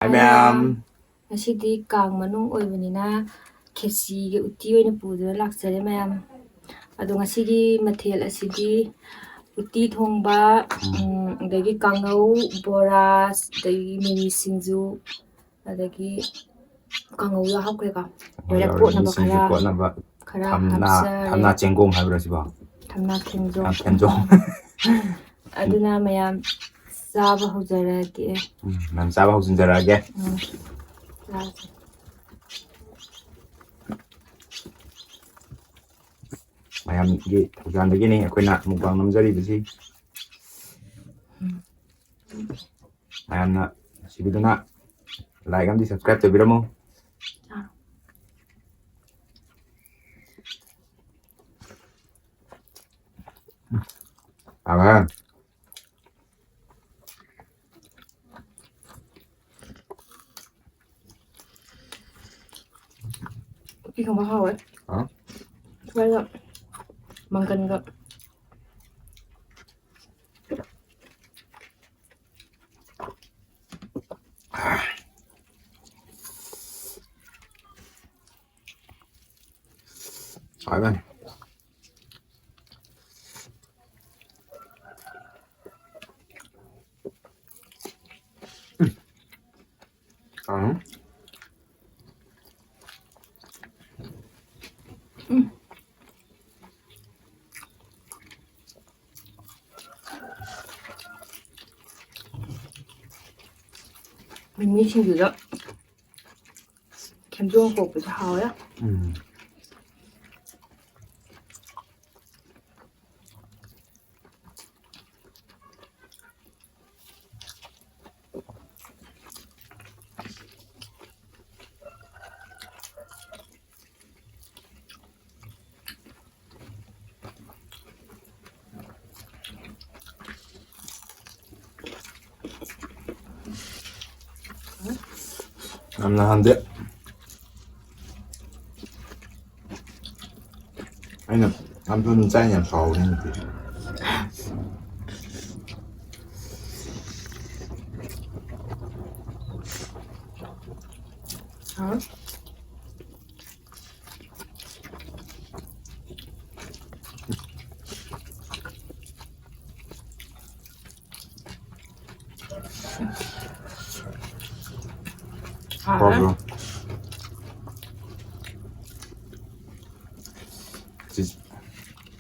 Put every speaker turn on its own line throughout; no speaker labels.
Hi ma'am.
Ngasidi kang manung oibnina khrechi utti oina puduna laksare mayam. Ado ngasigi mathel asidi utti thongba adagi kangau boras adagi mini singju adagi kangau ya hapkreka lora potnaba khara
Thamna chenggong haibra siba.
thamna khenjong
Khenjong.
aduna mayam chaba hojarage
Ma'am chaba hojinjarage. ꯃꯌꯥꯝꯒꯤ ꯊꯧꯖꯥꯟꯗꯒꯤꯅꯤ ꯑꯩꯈꯣꯏꯅ mukbang ꯅꯝꯖꯔꯤꯕꯁꯤ ꯃꯌꯥꯝꯅ ꯁꯤꯕꯤꯗꯨꯅ like ꯑꯃꯗꯤ subscribe ꯇꯧꯕꯤꯔꯝꯃꯨ 아마
이거 뭐 하고? 그래서 망간 거.
아멘.
민미 친구가 감정 먹고서 하와요?
남나 한데 아니는 남편은 짜이냐 사오는데 맞아.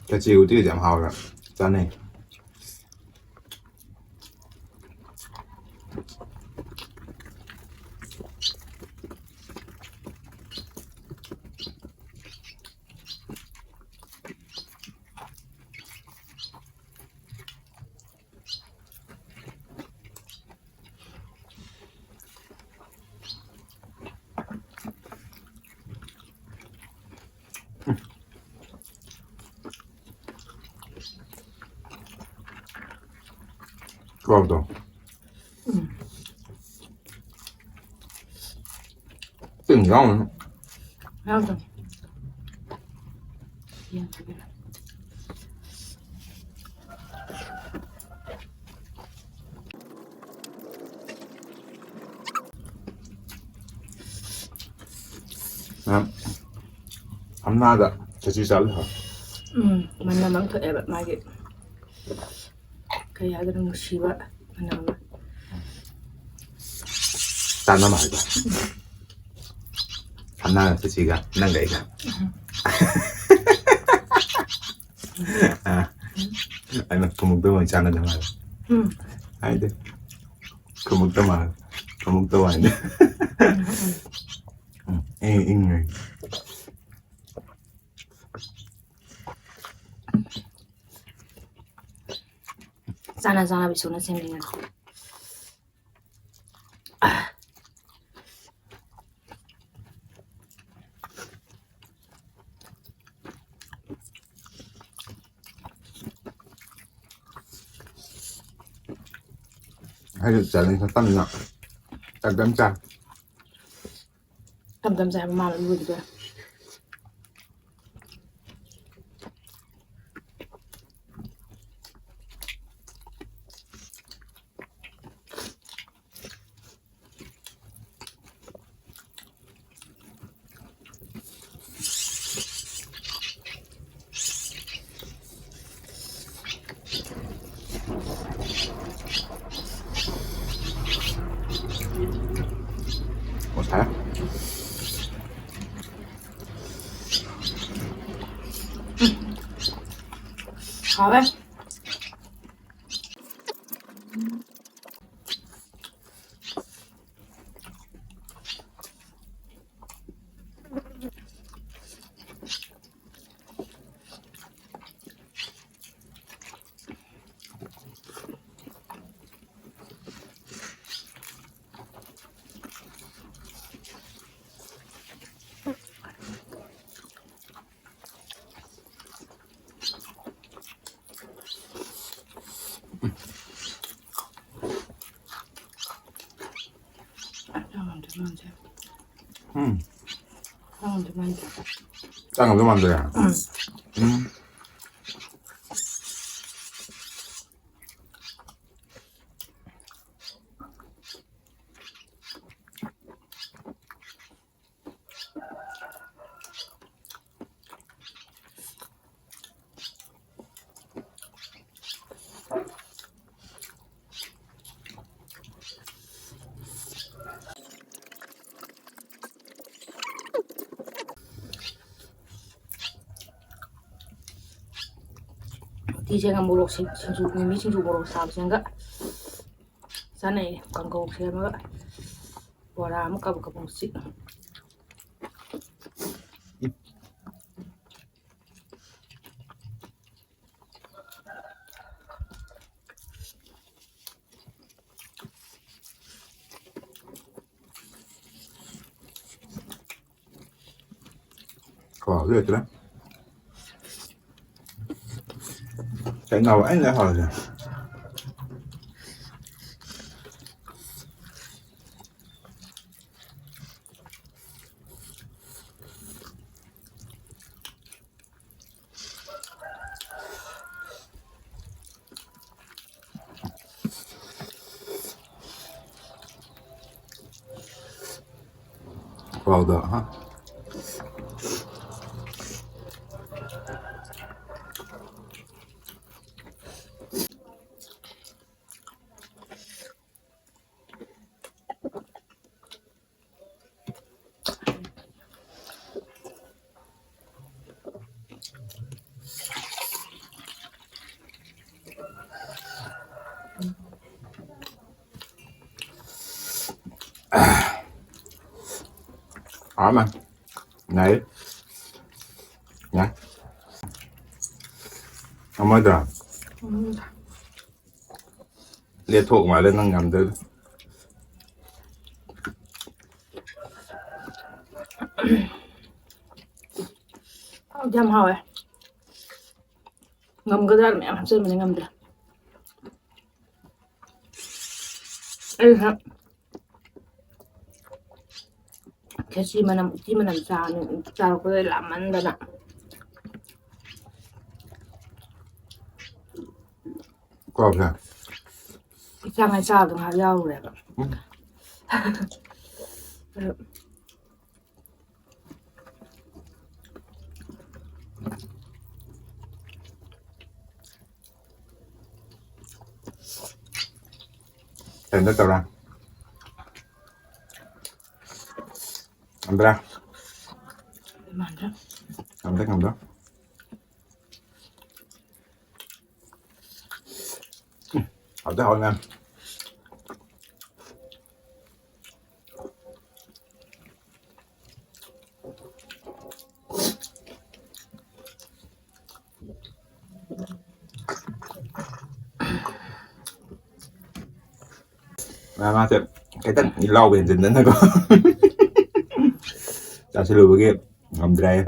Khrechi utti giảm hào rồi, chân này. Guarda. Sentiamo.
Guarda.
엄마가 같이 살려.
만나면 더 애가 많이 그 야들은 무시바 만나면
딴나 말고. 엄마가 같이가 난가이가. 아니면 부먹도 있잖아 정말. 아이들. 부먹도 말. 부먹도 아닌데. 잉.
sana bisu na sendingan.
Hay được trả lên tâm nặng. Tâm cha.
Tâm cha mà luôn rồi.
Hả?
Khó đấy. Tamam, tamam. Tamam, tamam.
Đang làm cái món gì à?
DJ가 모록 신주 이미 신주 모록 사업생가 산에 광고 세마가 뭐라 못 가볼까 보지.
Wow, ghê lắm. Cái nào anh lại hỏi rồi. Vào đỡ ha. Mà này nhá không mới được liệt thuộc mà lên đang ngầm tới
Jam hỏi ngâm cái ra mẹ làm sao mình ngâm được. Ê hả? Khrechi mana sao có làm ăn đó nè.
có không
Sang ngày sao đừng hao dao rồi ạ.
Tên đất tao ra làm ra
Màn đó.
làm thế không đó học tới hồi nè mà thì cái tên lâu bền dần đến thôi có ta sẽ lưu cái ngầm đây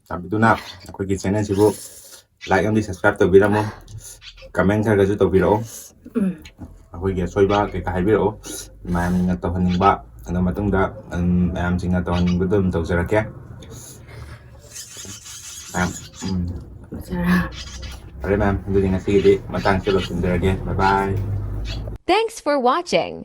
sampai itu nak aku bikin channel sibuk like em đi subscribe tàu video không comment theo cái tàu video aku bikin xoay ba cái video mà em tàu hình ba ano matong da em chính là tàu hình cái tàu ra kia Alright ma'am, hindi nga sige di matang sila sundara again. Bye bye.
Thanks for watching.